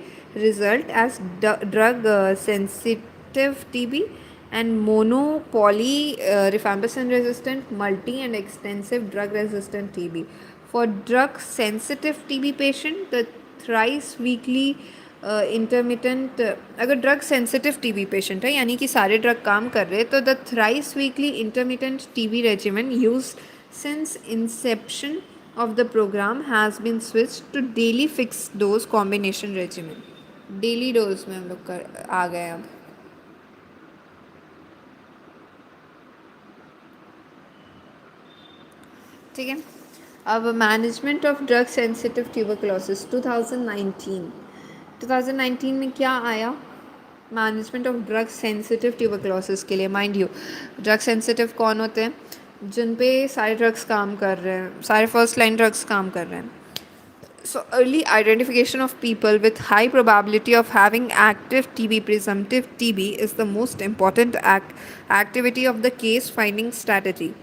result as drug sensitive TB and mono, poly, rifampicin resistant, multi and extensive drug resistant TB. For drug sensitive TB patient, the thrice weekly intermittent अगर drug sensitive TB patient है यानी कि सारे drug काम कर रहे हैं, तो the thrice weekly intermittent TB regimen use since Inception of the program has been switched to daily fixed dose combination regimen. Daily dose में हम लोग कर आ गए अब. ठीक है. अब management of drug sensitive tuberculosis 2019 में क्या आया management of drug sensitive tuberculosis के लिए. माइंड यू, ड्रग सेंसिटिव कौन होते हैं? जिन पे सारे ड्रग्स काम कर रहे हैं, सारे फर्स्ट लाइन ड्रग्स काम कर रहे हैं. So early identification of people with high probability of having active TB, presumptive TB, is the most important activity of the case finding strategy.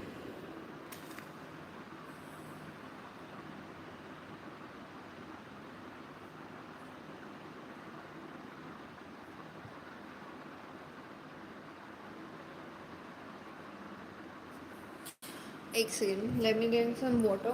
एक second, let me drink some water.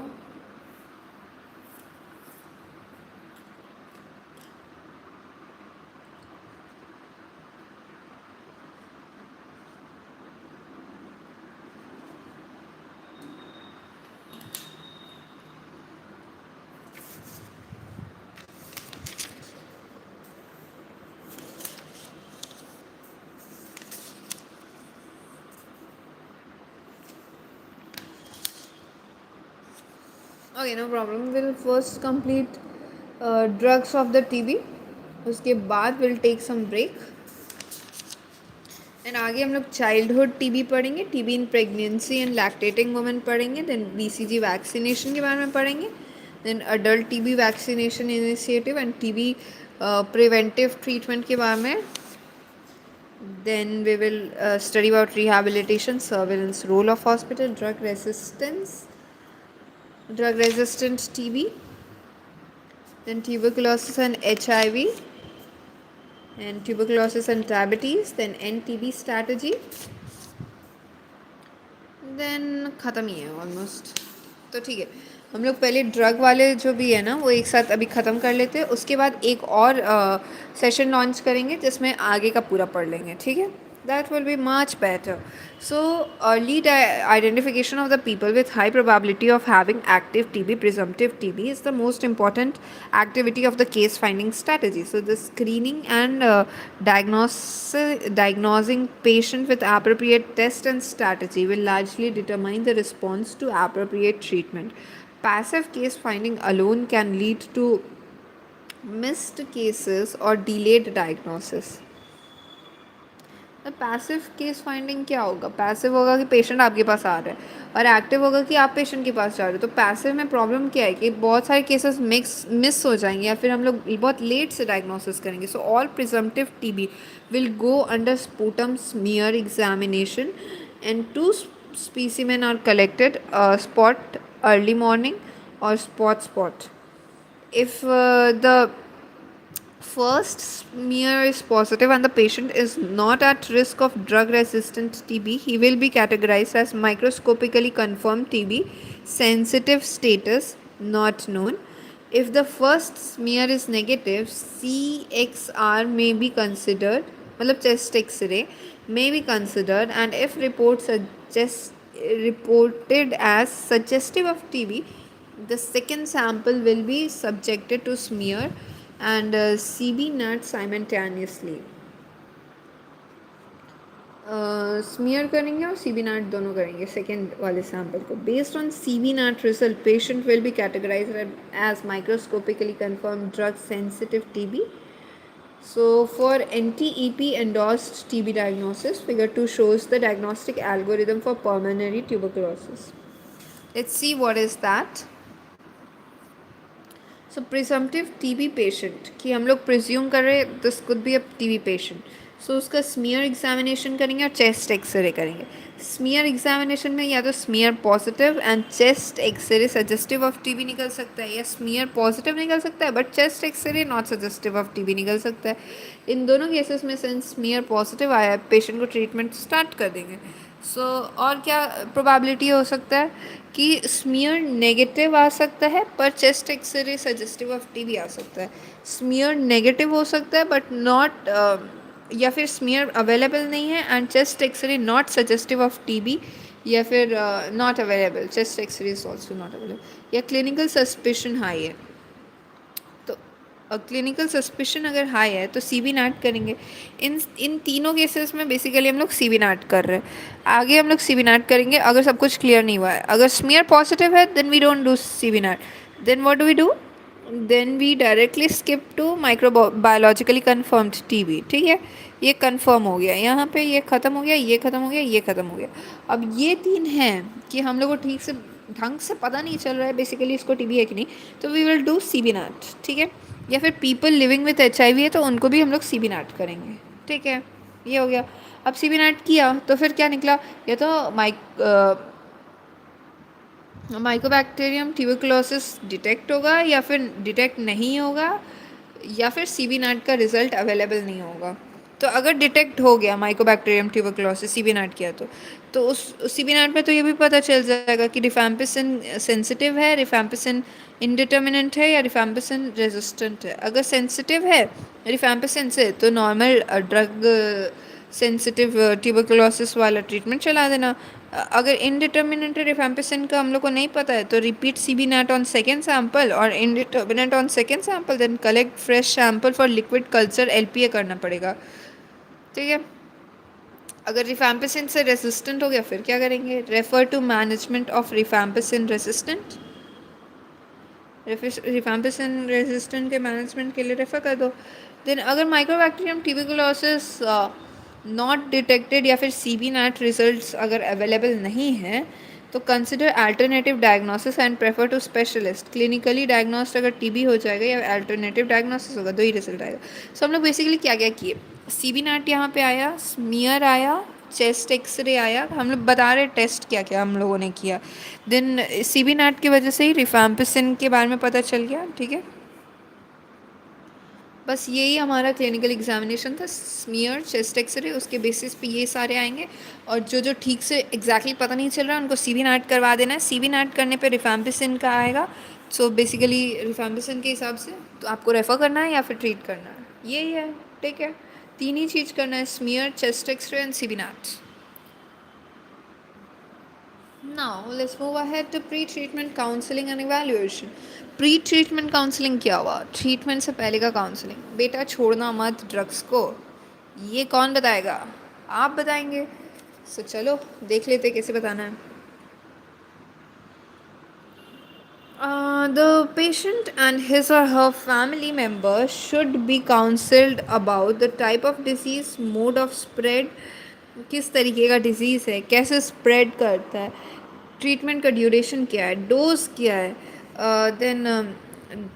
Okay, no problem. We'll first complete drugs of the TB. उसके बाद we'll take some break. And आगे हम लोग childhood TB पढ़ेंगे, TB in pregnancy and lactating women पढ़ेंगे. Then BCG vaccination के बारे में पढ़ेंगे. Then adult TB vaccination initiative and TB preventive treatment के बारे में. Then we will study about rehabilitation, surveillance, role of hospital, drug resistant TB, then tuberculosis and HIV, and tuberculosis and diabetes, then NTB strategy. Then ख़त्म ही है almost. तो ठीक है, हम लोग पहले ड्रग वाले जो भी है ना वो एक साथ अभी ख़त्म कर लेते हैं. उसके बाद एक और सेशन लॉन्च करेंगे जिसमें आगे का पूरा पढ़ लेंगे. ठीक है. That will be much better. So, early identification of the people with high probability of having active TB, presumptive TB, is the most important activity of the case finding strategy. So, the screening and diagnosing patient with appropriate test and strategy will largely determine the response to appropriate treatment. Passive case finding alone can lead to missed cases or delayed diagnosis. तो passive case finding क्या होगा? Passive होगा कि patient आपके पास आ रहा है, और active होगा कि आप पेशेंट के पास जा रहे हो। तो पैसिव में प्रॉब्लम क्या है कि बहुत सारे केसेस मिस हो जाएंगे, या फिर हम लोग बहुत लेट से डायग्नोसिस करेंगे। So all presumptive TB will go under sputum smear examination and two specimen are collected, spot early morning or spot. If the first smear is positive and the patient is not at risk of drug resistant TB, he will be categorized as microscopically confirmed TB, sensitive status not known. If the first smear is negative, CXR may be considered, मतलब chest X-ray may be considered, and if reported as suggestive of TB, the second sample will be subjected to smear and CB NAT simultaneously. Smear करेंगे और सी B नाट दोनों करेंगे second वाले sample को। Based on C B NAAT result, patient will be categorise as microscopically confirm drug sensitive T B. So for NTEP endorsed TB diagnosis, figure 2 shows the diagnostic algorithm for pulmonary tuberculosis. Let's see what is that. So presumptive TB patient कि हम लोग presume कर रहे this could be a TB patient. So उसका smear examination करेंगे और chest X-ray करेंगे. Smear examination में या तो smear positive and chest X-ray suggestive of TB निकल सकता है, या smear positive निकल सकता है but chest X-ray not suggestive of TB निकल सकता है. इन दोनों केसेस में since smear positive आया है, पेशेंट को ट्रीटमेंट स्टार्ट कर देंगे. और क्या प्रोबेबिलिटी हो सकता है कि स्मीयर नेगेटिव आ सकता है पर chest x ray suggestive of TB आ सकता है. स्मीयर नेगेटिव हो सकता है बट नॉट, या फिर स्मीयर अवेलेबल नहीं है and chest x-ray not suggestive of TB, या फिर not available, chest x-ray is also not available, या क्लिनिकल सस्पिशन हाई है. क्लिनिकल सस्पिशन अगर हाई है तो सी बी नाट करेंगे. इन तीनों केसेस में बेसिकली हम लोग सी बी नाट कर रहे हैं. आगे हम लोग सी बी नाट करेंगे अगर सब कुछ क्लियर नहीं हुआ है. अगर स्मीयर पॉजिटिव है then we don't do C B NAAT. Then what do we do? Then we directly skip to microbiologically confirmed TB. ठीक है, ये कन्फर्म हो गया, यहाँ पे ये ख़त्म हो गया, ये ख़त्म हो गया, ये ख़त्म हो गया. अब ये तीन हैं कि हम लोग को ठीक से ढंग से पता नहीं चल रहा है बेसिकली इसको टीबी है कि नहीं, तो we will do C B NAAT. ठीक है, या फिर पीपल लिविंग विथ HIV है तो उनको भी हम लोग सी बी नाट करेंगे. ठीक है, ये हो गया. अब सी बी नाट किया तो फिर क्या निकला? या तो माइकोबैक्टीरियम ट्यूबरकुलोसिस डिटेक्ट होगा, या फिर डिटेक्ट नहीं होगा, या फिर सी बी नाट का रिजल्ट अवेलेबल नहीं होगा. तो अगर डिटेक्ट हो गया माइकोबैक्टीरियम ट्यूबरकुलोसिस सी बी नाट किया तो उस सी बी नाट में तो ये भी पता चल जाएगा कि रिफैम्पिसिन सेंसिटिव है, रिफैम्पिसिन इंडिटर्मिनेंट है, या रिफैम्पिसिन रेजिस्टेंट है. अगर सेंसिटिव है रिफैम्पिसिन से तो नॉर्मल ड्रग सेंसिटिव ट्यूबरकुलोसिस वाला ट्रीटमेंट चला देना. अगर इनडिटर्मिनेंट रिफैम्पिसिन का हम लोग को नहीं पता है तो repeat C B NAAT on second sample, और indeterminate on second sample, then collect fresh sample for liquid culture LPA करना पड़ेगा. ठीक है, अगर रिफैम्पिसिन से रेसिस्टेंट हो गया फिर क्या करेंगे? Refer to management of rifampicin resistant. Rifampicin resistant के मैनेजमेंट के लिए रेफर कर दो. देन अगर माइक्रोबैक्टीरियम ट्यूबरकुलोसिस नॉट डिटेक्टेड या फिर सी बी नैट रिजल्ट्स अगर अवेलेबल नहीं है तो consider alternative diagnosis and prefer to specialist. Clinically diagnosed अगर टीबी हो जाएगा या अल्टरनेटिव डायग्नोसिस होगा, दो ही रिजल्ट आएगा. सो हम लोग बेसिकली क्या क्या किए? सी बी नैट यहाँ पे आया, स्मीयर आया, चेस्ट एक्सरे आया. हम लोग बता रहे टेस्ट क्या क्या हम लोगों ने किया. देन सी बी नैट की वजह से ही रिफैम्पिसिन के बारे में पता चल गया. ठीक है, बस यही हमारा क्लिनिकल एग्जामिनेशन था. स्मीयर, चेस्ट एक्सरे, उसके बेसिस पे ये सारे आएंगे. और जो ठीक से एग्जैक्टली पता नहीं चल रहा है उनको सी बी नैट करवा देना है. सी बी नैट करने पे रिफैम्पिसिन का आएगा. सो बेसिकली रिफैम्पिसिन के हिसाब से तो आपको रेफ़र करना है या फिर ट्रीट करना है, यही है. ठीक है, तीन ही चीज़ करना है, smear, chest x-ray and CB NAAT. Now let's move ahead to pre-treatment counseling and evaluation. Pre-treatment counseling क्या हुआ? ट्रीटमेंट से पहले का काउंसलिंग. बेटा छोड़ना मत ड्रग्स को. ये कौन बताएगा? आप बताएंगे. सो चलो देख लेते कैसे बताना है. The patient and his or her family member should be counseled about the type of disease, mode of spread, किस तरीके का डिजीज़ है, कैसे स्प्रेड करता है, ट्रीटमेंट का ड्यूरेशन क्या है, डोज क्या है, देन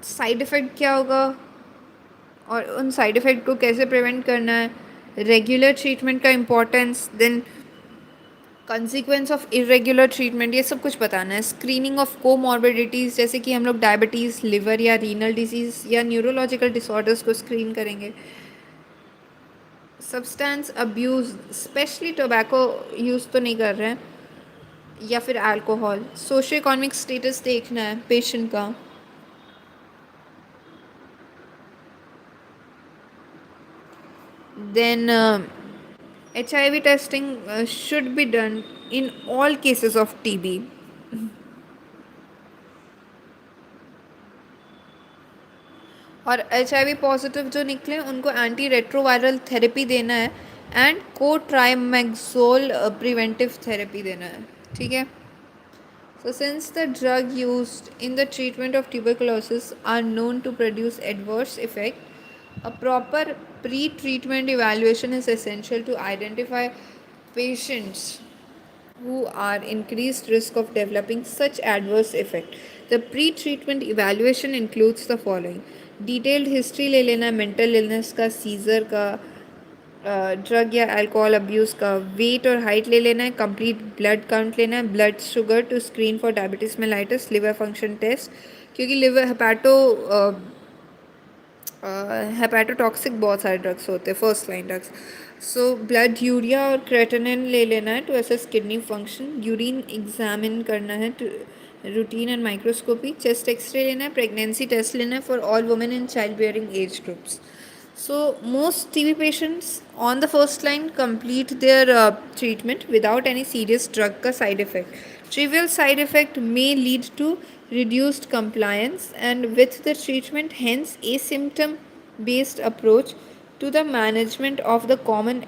साइड इफ़ेक्ट क्या होगा और उन साइड इफ़ेक्ट को कैसे प्रिवेंट करना है, रेगुलर ट्रीटमेंट का importance, then consequence of irregular treatment, ये सब कुछ बताना है. स्क्रीनिंग ऑफ कोमॉर्बिडिटीज़, जैसे कि हम लोग डायबिटीज़, लिवर या रीनल डिजीज़ या न्यूरोलॉजिकल डिसऑर्डर्स को स्क्रीन करेंगे. Substance abuse, specially tobacco use तो नहीं कर रहे हैं या फिर अल्कोहल. सोशो इकोनॉमिक स्टेटस देखना है पेशेंट का. Then HIV testing should be done in all cases of TB. और HIV पॉजिटिव जो निकले उनको एंटी रेट्रोवायरल थेरेपी देना है एंड कोट्राइमेक्सोल प्रिवेंटिव थेरेपी देना है. ठीक है. So since the drug used in the treatment of tuberculosis are known to produce adverse effect, a proper pre-treatment evaluation is essential to identify patients who are increased risk of developing such adverse effect. The pre-treatment evaluation includes the following: detailed history ले लेना है mental illness का, seizure का, drug या alcohol abuse का, weight और height ले लेना है, कंप्लीट ब्लड काउंट लेना है, blood sugar to screen for diabetes mellitus, liver function test, क्योंकि लिवर हेपेटोटॉक्सिक बहुत सारे ड्रग्स होते हैं, first line drugs. So blood urea और क्रेटिनिन ले लेना है to assess kidney function. Urine examine करना है to routine and microscopy. Chest x-ray लेना है. प्रेगनेंसी टेस्ट लेना है for all women in child bearing age groups. So most TB patients on the first line complete their treatment without any serious drug ka side effect. Trivial side effect may lead to reduced compliance, and with the treatment, hence a symptom based approach to the management of the common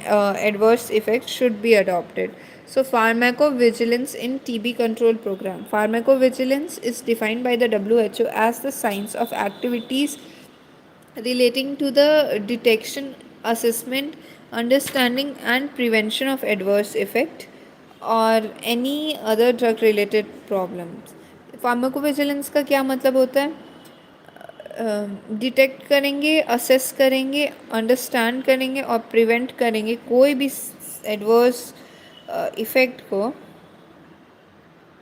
adverse effects should be adopted. So pharmacovigilance in TB control program. Pharmacovigilance is defined by the WHO as the science of activities relating to the detection, assessment, understanding and prevention of adverse effect or any other drug related problems. Pharmacovigilance का क्या मतलब होता है? Detect करेंगे, assess करेंगे, understand करेंगे और prevent करेंगे कोई भी एडवर्स इफ़ेक्ट को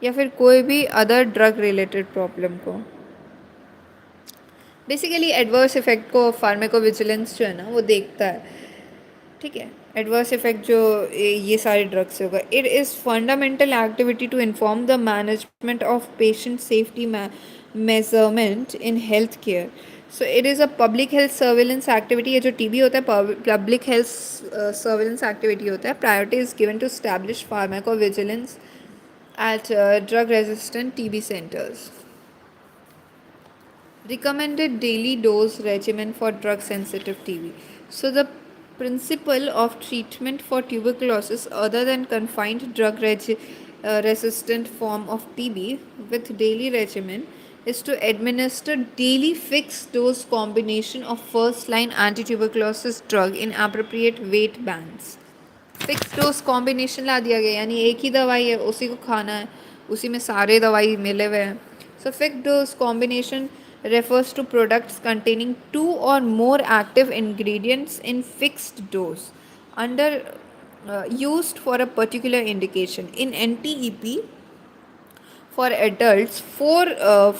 या फिर कोई भी अदर ड्रग रिलेटेड प्रॉब्लम को. बेसिकली एडवर्स इफेक्ट को फार्माकोविजिलेंस जो है ना वो देखता है. ठीक है. एडवर्स इफेक्ट जो ये सारे ड्रग्स से होगा. It is fundamental activity to inform the management of patient safety measurement in health care. So it is a public health surveillance activity. ये जो टीबी होता है पब्लिक हेल्थ सर्विलेंस एक्टिविटी होता है. Priority is given to establish pharmacovigilance at drug resistant TB centres. Recommended daily dose regimen for drug sensitive TB. So the principle of treatment for tuberculosis other than confined drug resistant form of TB with daily regimen is to administer daily fixed dose combination of first line anti-tuberculosis drug in appropriate weight bands. Fix dose combination ला दिया गया, यानी एक ही दवाई है उसी को खाना है, उसी में सारे दवाई मिले हुए हैं. So fix dose combination refers to products containing two or more active ingredients in fixed dose under used for a particular indication. In NTEP for adults, four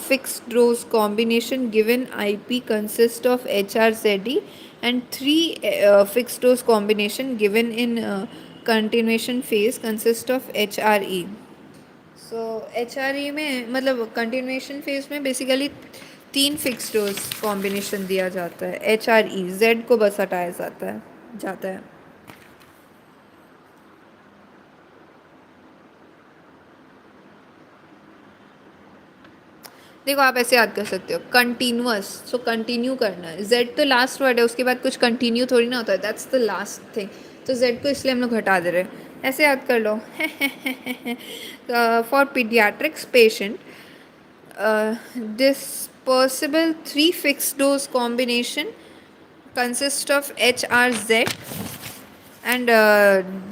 fixed dose combination given IP consist of HRZD and three fixed dose combination given in continuation phase consist of HRE. So HRE में मतलब continuation phase में basically 3 fix dose combination दिया जाता है. HRE Z को बस हटाया जाता है. जाता है। देखो आप ऐसे याद कर सकते हो, कंटिन्यूअस, सो कंटिन्यू करना है, जेड तो लास्ट वर्ड है, उसके बाद कुछ कंटिन्यू थोड़ी ना होता है, दैट्स द लास्ट थिंग, तो जेड को इसलिए हम लोग हटा दे रहे हैं, ऐसे याद कर लो। For paediatrics patient, dispersible 3 fixed dose combination consist of HRZ and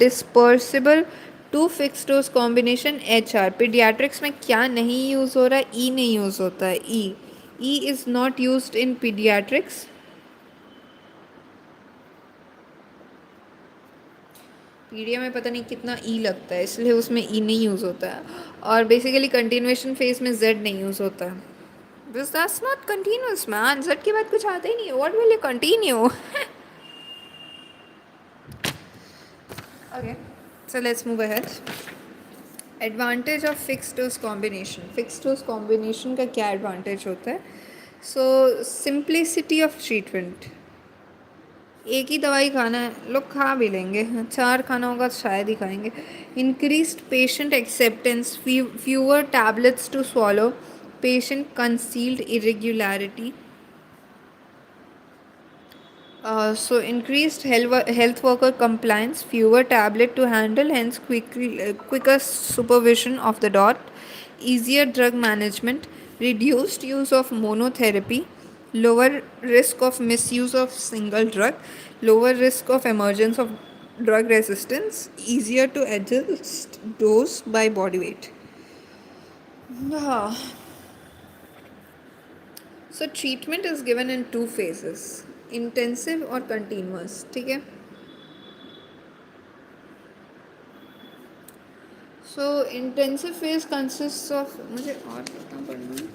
dispersible 2 fixed dose combination HR। pediatrics में क्या नहीं यूज़ हो रहा है? ई नहीं यूज़ होता है, E is not used in pediatrics। Paedia में पता नहीं कितना ई लगता है, इसलिए उसमें ई नहीं यूज़ होता है, और बेसिकली कंटिन्यूएशन फेज में जेड नहीं यूज़ होता है। This that's not continuous man, Z के बाद कुछ आता ही नहीं है, what will you continue? Okay, so let's move ahead. Advantage of fix dose combination, fix dose combination का क्या एडवांटेज होता है? सो सिंप्लिसिटी ऑफ ट्रीटमेंट, एक ही दवाई खाना है, लोग खा भी लेंगे, 4 खाना होगा तो शायद ही खाएंगे। Increased patient acceptance, fewer tablets to swallow, patient concealed irregularity. So increased health worker compliance, fewer tablet to handle, hence quicker supervision of the dot, easier drug management, reduced use of monotherapy, lower risk of misuse of single drug, lower risk of emergence of drug resistance, easier to adjust dose by body weight. Ah. So treatment is given in 2 phases, intensive और continuous, ठीक है? So intensive phase consists of, मुझे और कितना पढ़ना है?